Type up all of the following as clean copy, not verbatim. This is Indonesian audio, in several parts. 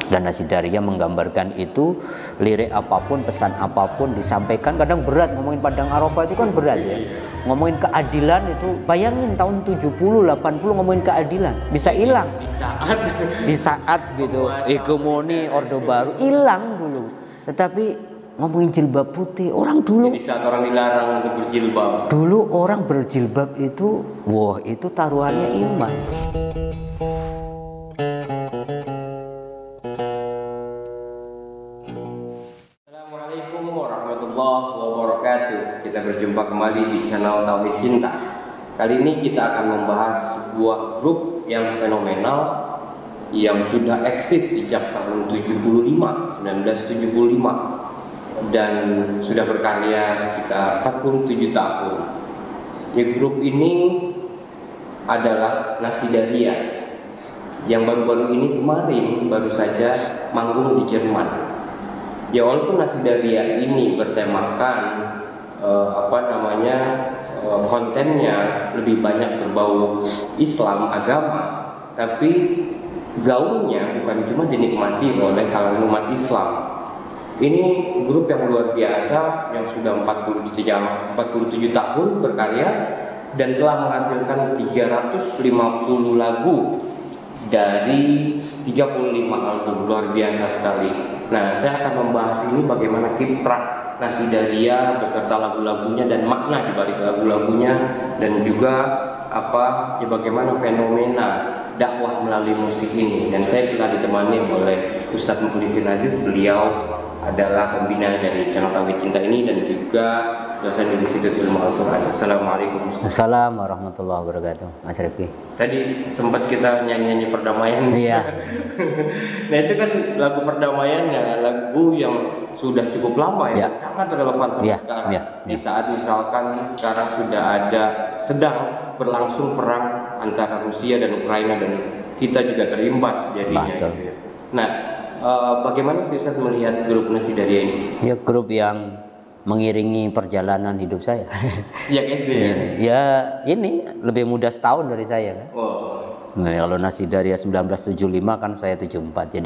Dan Nasidaria menggambarkan itu, lirik apapun, pesan apapun disampaikan. Kadang berat, ngomongin Padang Arafah itu kan berat ya. Ngomongin keadilan itu, bayangin tahun 70, 80 ngomongin keadilan, bisa hilang. Di saat gitu, hegemoni Orde Baru hilang dulu. Tetapi ngomongin jilbab putih, orang dulu. Di saat orang dilarang untuk berjilbab. Dulu orang berjilbab itu, wah itu taruhannya iman. Kita berjumpa kembali di channel Tauhid Cinta. Kali ini kita akan membahas sebuah grup yang fenomenal yang sudah eksis sejak tahun 1975 dan sudah berkarya sekitar 47 tahun. Ya, grup ini adalah Nasidaria yang baru-baru ini kemarin baru saja manggung di Jerman. Ya, walaupun Nasidaria ini bertemakan kontennya lebih banyak berbau Islam agama, tapi gaulnya bukan cuma dinikmati oleh kalangan umat Islam. Ini grup yang luar biasa yang sudah 47 tahun berkarya dan telah menghasilkan 350 lagu dari 35 album, luar biasa sekali. Nah, saya akan membahas ini bagaimana kiprah Nasidaria beserta lagu-lagunya dan makna di balik lagu-lagunya, dan juga bagaimana fenomena dakwah melalui musik ini. Dan saya telah ditemani oleh Ustadz Mukhlisin Aziz. Beliau adalah pembina dari channel Tauhid Cinta ini dan juga dosen di Institut Ilmu Al-Quran. Assalamualaikum. Assalamualaikum warahmatullahi wabarakatuh, Mas Rifki. Tadi sempat kita nyanyi perdamaian. Iya. Nah, itu kan lagu perdamaian ya, lagu yang sudah cukup lama ya, sangat relevan sampai sekarang. Di saat misalkan sekarang sedang berlangsung perang antara Rusia dan Ukraina dan kita juga terimbas jadinya gitu ya. Nah, bagaimana sih Ustaz melihat grup Nasidaria ini? Ya, grup yang mengiringi perjalanan hidup saya. Sejak SD ya? Ya, ini lebih muda setahun dari saya kan. Nah, kalau Nasidaria 1975 kan saya 74.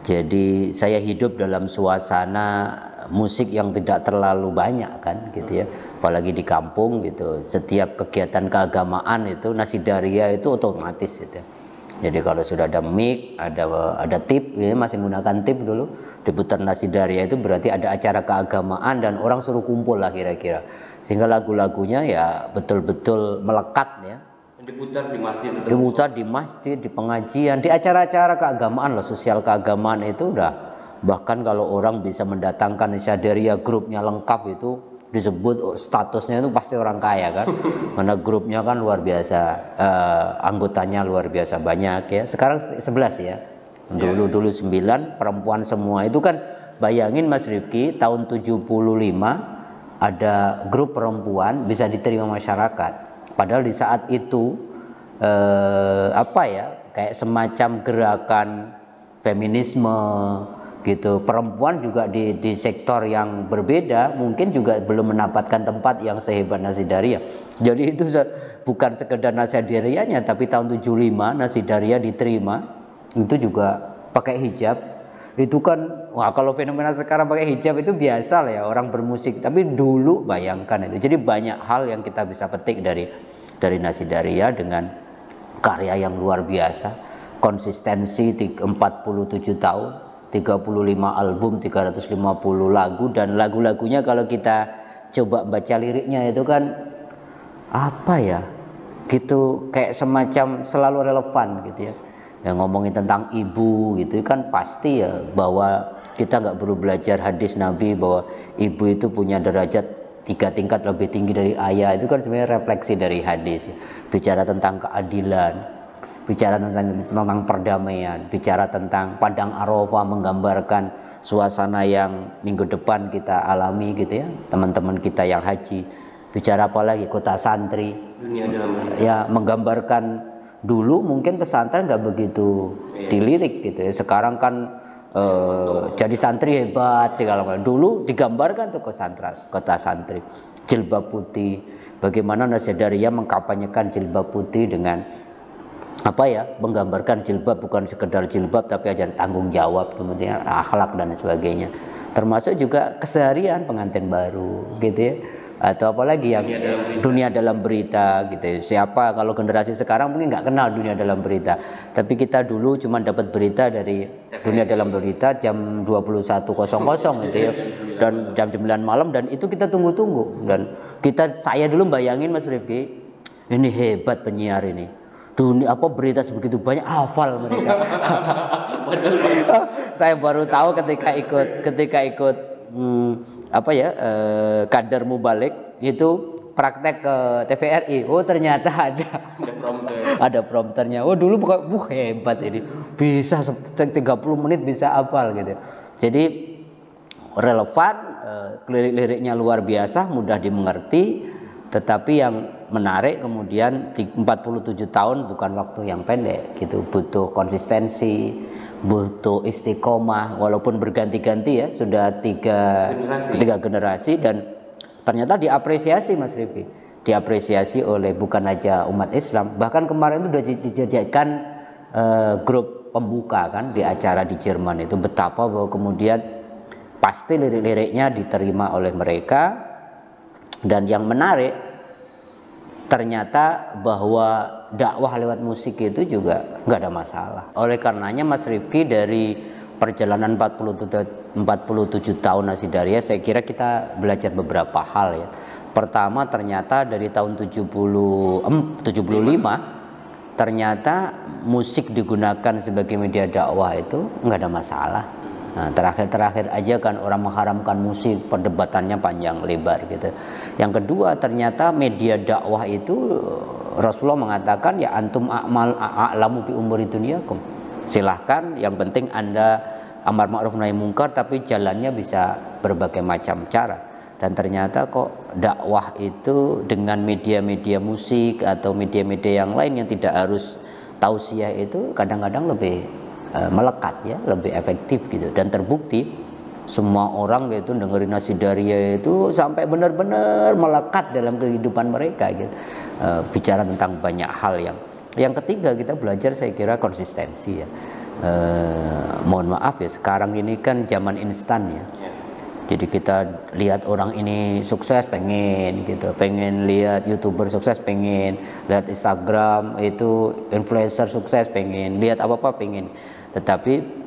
Jadi saya hidup dalam suasana musik yang tidak terlalu banyak kan gitu ya. Apalagi di kampung gitu. Setiap kegiatan keagamaan itu Nasidaria itu otomatis gitu. Jadi kalau sudah ada mic, ada tip, ya, masih menggunakan tip dulu, diputar Nasidaria itu berarti ada acara keagamaan dan orang suruh kumpul lah kira-kira. Sehingga lagu-lagunya ya betul-betul melekat ya. Diputar di masjid, diputar di masjid, di pengajian, di acara-acara keagamaan loh, sosial keagamaan itu udah. Bahkan kalau orang bisa mendatangkan Nasidaria grupnya lengkap itu disebut statusnya itu pasti orang kaya kan. Karena grupnya kan luar biasa, anggotanya luar biasa banyak ya. Sekarang 11 ya. Dulu 9, perempuan semua. Itu kan bayangin Mas Rifki, tahun 75 ada grup perempuan bisa diterima masyarakat. Padahal di saat itu kayak semacam gerakan feminisme gitu. Perempuan juga di sektor yang berbeda mungkin juga belum mendapatkan tempat yang sehebat Nasidaria. Jadi itu bukan sekedar Nasidarianya, tapi tahun 75 Nasidaria diterima itu juga pakai hijab. Itu kan, wah, kalau fenomena sekarang pakai hijab itu biasa lah ya orang bermusik, tapi dulu bayangkan itu. Jadi banyak hal yang kita bisa petik dari Nasidaria dengan karya yang luar biasa, konsistensi 47 tahun, 35 album, 350 lagu, dan lagu-lagunya kalau kita coba baca liriknya itu kan gitu, kayak semacam selalu relevan gitu ya. Yang ngomongin tentang ibu gitu kan pasti ya, bahwa kita nggak perlu belajar hadis Nabi bahwa ibu itu punya derajat 3 tingkat lebih tinggi dari ayah. Itu kan sebenarnya refleksi dari hadis ya. Bicara tentang keadilan, bicara tentang perdamaian, bicara tentang Padang Arafah, menggambarkan suasana yang minggu depan kita alami gitu ya, teman-teman kita yang haji. Bicara apa lagi, kota santri, dunia dalam ya, menggambarkan dulu mungkin pesantren nggak begitu dilirik gitu ya. Sekarang kan jadi santri hebat segala macam. Dulu digambarkan tuh kota santri, jilbab putih. Bagaimana Nasidaria mengkampanyekan jilbab putih dengan apa ya, menggambarkan jilbab bukan sekedar jilbab tapi ajar tanggung jawab, kemudian akhlak dan sebagainya, termasuk juga keseharian pengantin baru gitu ya, atau apalagi yang dunia dalam berita gitu ya. Siapa kalau generasi sekarang mungkin nggak kenal dunia dalam berita, tapi kita dulu cuma dapat berita dari dunia dalam berita jam 21.00 gitu ya, dan jam 9 malam, dan itu kita tunggu-tunggu. Dan saya dulu bayangin Mas Rifki, ini hebat penyiar ini, dunia apa berita sebegitu banyak, hafal mereka. Saya baru tahu ketika ikut apa ya, Kadar Mubalik itu praktek ke TVRI. Oh ternyata ada prompternya. Oh dulu bukan, hebat ini, bisa 30 menit bisa hafal gitu. Jadi relevan, lirik-liriknya luar biasa, mudah dimengerti, tetapi yang menarik kemudian 47 tahun bukan waktu yang pendek gitu, butuh konsistensi, butuh istiqomah, walaupun berganti-ganti ya, sudah tiga generasi, dan ternyata diapresiasi Mas Rifi, diapresiasi oleh bukan aja umat Islam, bahkan kemarin itu sudah dijadikan grup pembuka kan di acara di Jerman itu, betapa bahwa kemudian pasti lirik-liriknya diterima oleh mereka. Dan yang menarik ternyata bahwa dakwah lewat musik itu juga nggak ada masalah. Oleh karenanya Mas Rifki, dari perjalanan 47 tahun Nasidaria, saya kira kita belajar beberapa hal ya. Pertama, ternyata dari tahun 75 ternyata musik digunakan sebagai media dakwah itu nggak ada masalah. Nah, terakhir aja kan orang mengharamkan musik, perdebatannya panjang lebar gitu. Yang kedua, ternyata media dakwah itu Rasulullah mengatakan ya antum a'lamu bi umuri dunyakum. Silahkan, yang penting Anda amar ma'ruf nahi mungkar, tapi jalannya bisa berbagai macam cara. Dan ternyata kok dakwah itu dengan media-media musik atau media-media yang lain yang tidak harus tausiah itu kadang-kadang lebih melekat ya, lebih efektif gitu. Dan terbukti semua orang itu dengerin Nasidaria itu sampai benar-benar melekat dalam kehidupan mereka gitu. Bicara tentang banyak hal. Yang ketiga, kita belajar saya kira konsistensi ya. Mohon maaf ya, sekarang ini kan zaman instan ya. Jadi kita lihat orang ini sukses, pengen gitu, pengen lihat YouTuber sukses, pengen lihat Instagram itu influencer sukses, pengen lihat apa-apa pengen, tetapi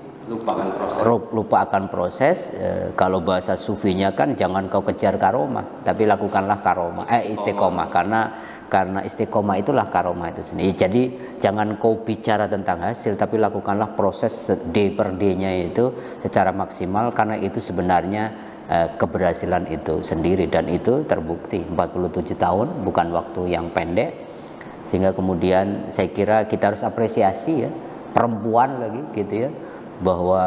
lupa akan proses. Kalau bahasa sufinya kan jangan kau kejar karomah, tapi lakukanlah karomah, istiqomah, karena istiqomah itulah karomah itu sendiri. Jadi jangan kau bicara tentang hasil, tapi lakukanlah proses day per day-nya itu secara maksimal, karena itu sebenarnya keberhasilan itu sendiri. Dan itu terbukti 47 tahun bukan waktu yang pendek, sehingga kemudian saya kira kita harus apresiasi ya, perempuan lagi gitu ya, bahwa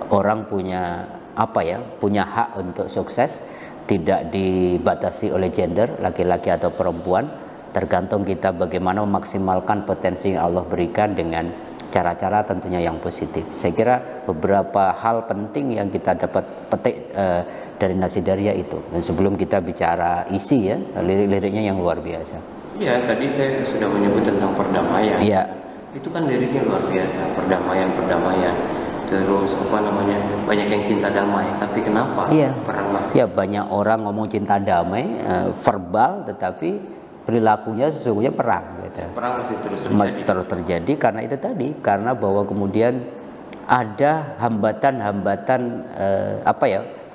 orang punya punya hak untuk sukses, tidak dibatasi oleh gender, laki-laki atau perempuan, tergantung kita bagaimana memaksimalkan potensi yang Allah berikan dengan cara-cara tentunya yang positif. Saya kira beberapa hal penting yang kita dapat petik dari Nasidaria itu. Dan sebelum kita bicara isi ya, lirik-liriknya yang luar biasa. Iya, tadi saya sudah menyebut tentang perdamaian. Iya. Itu kan liriknya luar biasa, perdamaian. Terus banyak yang cinta damai, tapi kenapa perang masih? Ya, banyak orang ngomong cinta damai, verbal, tetapi perilakunya sesungguhnya perang gitu. Perang masih terus terjadi karena itu tadi, karena bahwa kemudian ada hambatan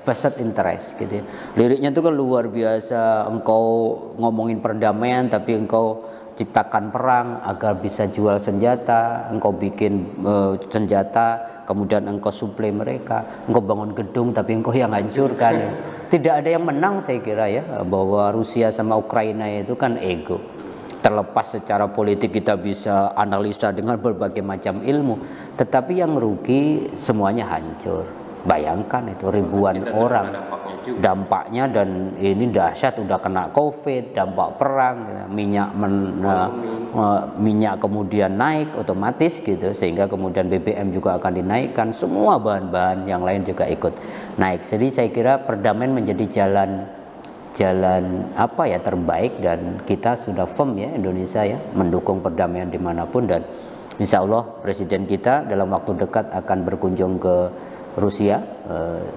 vested interest gitu ya. Liriknya itu kan luar biasa, engkau ngomongin perdamaian tapi engkau ciptakan perang agar bisa jual senjata, engkau bikin senjata, kemudian engkau suplai mereka, engkau bangun gedung tapi engkau yang hancurkan ya. Tidak ada yang menang saya kira ya, bahwa Rusia sama Ukraina itu kan ego. Terlepas secara politik kita bisa analisa dengan berbagai macam ilmu, tetapi yang rugi semuanya hancur. Bayangkan itu ribuan orang dampaknya, dan ini dahsyat, udah kena COVID, dampak perang, minyak kemudian naik otomatis gitu, sehingga kemudian BBM juga akan dinaikkan, semua bahan-bahan yang lain juga ikut naik. Jadi saya kira perdamaian menjadi jalan apa ya terbaik, dan kita sudah firm ya Indonesia ya mendukung perdamaian dimanapun, dan insya Allah Presiden kita dalam waktu dekat akan berkunjung ke Rusia,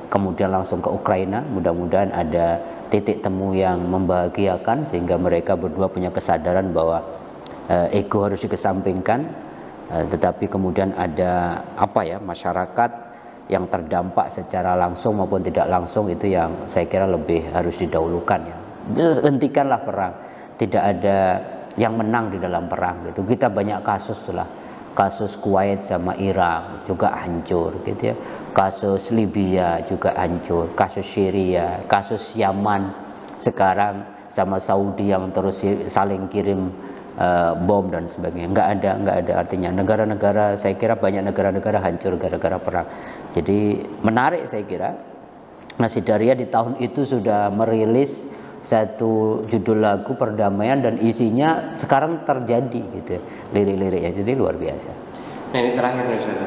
kemudian langsung ke Ukraina. Mudah-mudahan ada titik temu yang membahagiakan sehingga mereka berdua punya kesadaran bahwa ego harus dikesampingkan, tetapi kemudian ada apa ya masyarakat yang terdampak secara langsung maupun tidak langsung, itu yang saya kira lebih harus didahulukan ya. Hentikanlah perang, tidak ada yang menang di dalam perang gitu. Kita banyak kasus lah, kasus Kuwait sama Irak juga hancur gitu ya, kasus Libya juga hancur, kasus Syria, kasus Yaman sekarang sama Saudi yang terus saling kirim bom dan sebagainya. Nggak ada artinya. Negara-negara, saya kira banyak negara-negara hancur gara-gara perang. Jadi menarik saya kira, Nasidaria di tahun itu sudah merilis satu judul lagu perdamaian dan isinya sekarang terjadi gitu, lirik-liriknya, jadi luar biasa. Nah ini terakhir nih Ustaz.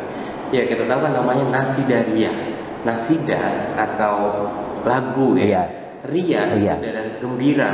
Ya kita tahu kan namanya Nasidaria, nasida atau lagu ya. Ria itu adalah gembira,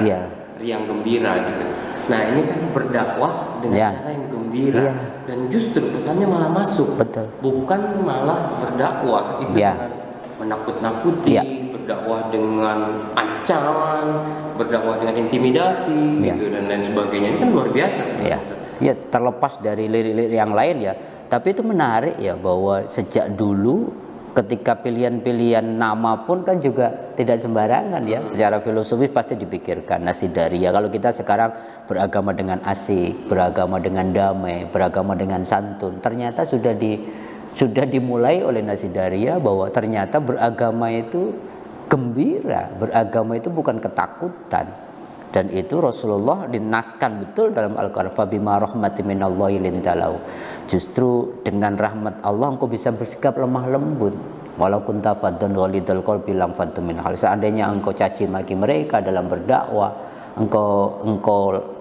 riang gembira gitu. Nah ini kan berdakwah dengan cara yang gembira, dan justru pesannya malah masuk. Betul. Bukan malah berdakwah itu dengan menakut-nakuti, berdakwah dengan ancaman, berdakwah dengan intimidasi gitu dan lain sebagainya. Ini kan luar biasa sebenarnya. Ya terlepas dari lirik-lirik yang lain ya, tapi itu menarik ya bahwa sejak dulu ketika pilihan-pilihan nama pun kan juga tidak sembarangan ya, secara filosofis pasti dipikirkan. Nasidaria, kalau kita sekarang beragama dengan asik, beragama dengan damai, beragama dengan santun, ternyata sudah dimulai oleh Nasidaria bahwa ternyata beragama itu gembira, beragama itu bukan ketakutan. Dan itu Rasulullah dinaskan betul dalam Al-Quran, fabima rahmatin minallahi lintalau, justru dengan rahmat Allah engkau bisa bersikap lemah lembut, walau kunta faddan walidal qalbi lam faddu min hal. Seandainya engkau caci maki mereka dalam berdakwah, engkau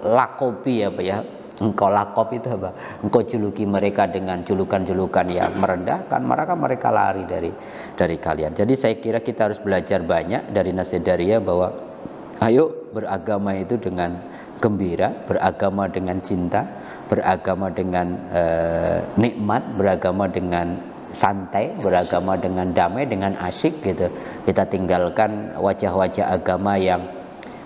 lakopi apa ya, engkau lakop itu apa, engkau juluki mereka dengan julukan-julukan yang merendahkan, maka mereka lari dari kalian. Jadi saya kira kita harus belajar banyak dari Nasidaria bahwa ayo beragama itu dengan gembira, beragama dengan cinta, beragama dengan nikmat, beragama dengan santai, beragama dengan damai, dengan asyik gitu. Kita tinggalkan wajah-wajah agama yang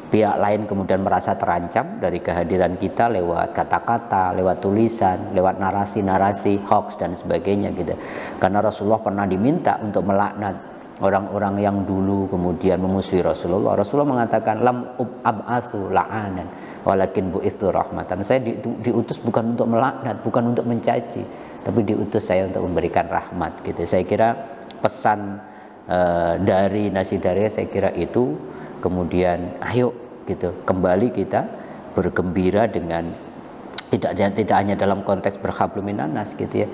pihak lain kemudian merasa terancam dari kehadiran kita lewat kata-kata, lewat tulisan, lewat narasi-narasi, hoax dan sebagainya gitu. Karena Rasulullah pernah diminta untuk melaknat orang-orang yang dulu kemudian memusuhi Rasulullah. Rasulullah mengatakan lam ab'atsu la'anan walakin bu'itsu rahmatan. Saya diutus bukan untuk melaknat, bukan untuk mencaci, tapi diutus saya untuk memberikan rahmat gitu. Saya kira pesan dari Nasidaria saya kira itu. Kemudian ayo gitu, kembali kita bergembira dengan tidak hanya dalam konteks berhablum minanas gitu ya,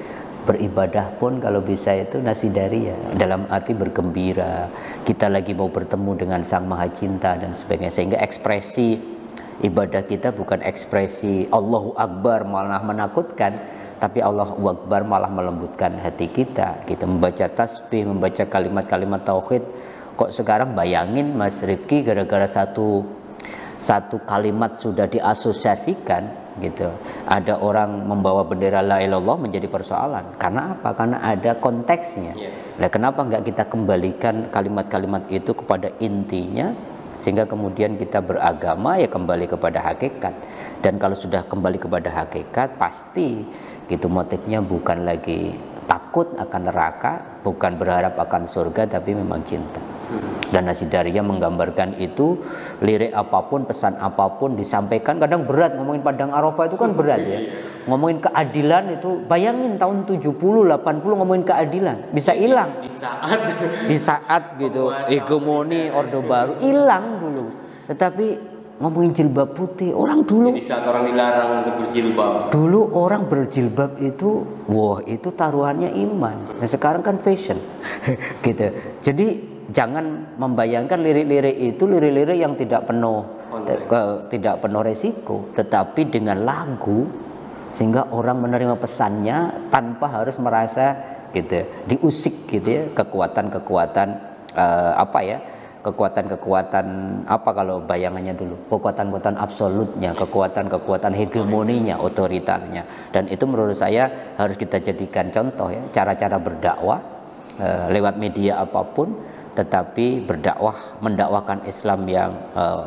beribadah pun kalau bisa itu Nasidaria, dalam arti bergembira, kita lagi mau bertemu dengan Sang Maha Cinta dan sebagainya, sehingga ekspresi ibadah kita bukan ekspresi Allahu Akbar malah menakutkan, tapi Allahu Akbar malah melembutkan hati kita. Kita membaca tasbih, membaca kalimat-kalimat tauhid. Kok sekarang bayangin Mas Rifki, gara-gara satu kalimat sudah diasosiasikan gitu, ada orang membawa bendera la ilallah menjadi persoalan. Karena apa? Karena ada konteksnya. Nah, kenapa enggak kita kembalikan kalimat-kalimat itu kepada intinya, sehingga kemudian kita beragama ya kembali kepada hakikat. Dan kalau sudah kembali kepada hakikat, pasti gitu motifnya bukan lagi takut akan neraka, bukan berharap akan surga, tapi memang cinta. Dan Nasidaria menggambarkan itu, lirik apapun, pesan apapun disampaikan, kadang berat. Ngomongin Padang Arafah itu kan berat ya. Ngomongin keadilan itu, bayangin tahun 70, 80 ngomongin keadilan, bisa hilang. Di saat gitu, hegemoni Orde Baru hilang dulu. Tetapi ngomongin jilbab putih, orang dulu di saat orang dilarang untuk berjilbab, dulu orang berjilbab itu, wah itu taruhannya iman. Nah sekarang kan fashion gitu. Jadi jangan membayangkan lirik-lirik itu lirik-lirik yang tidak penuh resiko, tetapi dengan lagu sehingga orang menerima pesannya tanpa harus merasa gitu diusik gitu ya, kekuatan-kekuatan apa ya, kekuatan-kekuatan apa kalau bayangannya dulu, kekuatan-kekuatan absolutnya, kekuatan-kekuatan hegemoninya, otoritarnya. Dan itu menurut saya harus kita jadikan contoh ya, cara-cara berdakwah lewat media apapun, tetapi berdakwah, mendakwakan Islam yang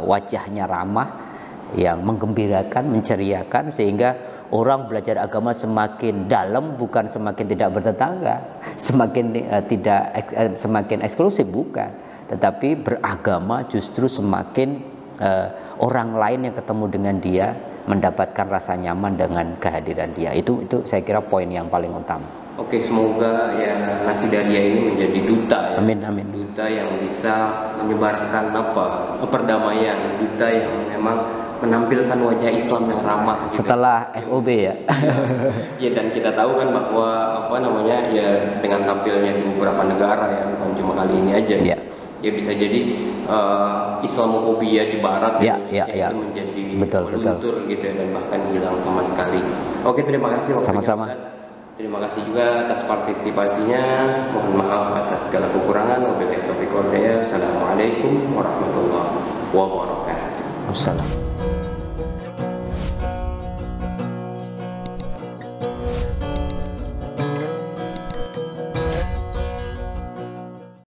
wajahnya ramah, yang menggembirakan, menceriakan, sehingga orang belajar agama semakin dalam, bukan semakin tidak bertetangga, semakin semakin eksklusif, bukan, tetapi beragama justru semakin orang lain yang ketemu dengan dia mendapatkan rasa nyaman dengan kehadiran dia. Itu saya kira poin yang paling utama. Oke, semoga ya Nasidaria ini menjadi duta ya. Amin, amin. Duta yang bisa menyebarkan perdamaian, duta yang memang menampilkan wajah Islam yang ramah gitu. Setelah FOB ya. Ya, dan kita tahu kan bahwa ya dengan tampilnya di beberapa negara ya, bukan cuma kali ini aja. Ya. Ya bisa jadi Islamophobia di Barat ya, itu menjadi betul. gitu ya, dan bahkan hilang sama sekali. Oke, terima kasih. Sama-sama. Terima kasih juga atas partisipasinya. Mohon maaf atas segala kekurangan. Wabillahi taufiq wal hidayah. Assalamualaikum warahmatullahi wabarakatuh. Wassalam.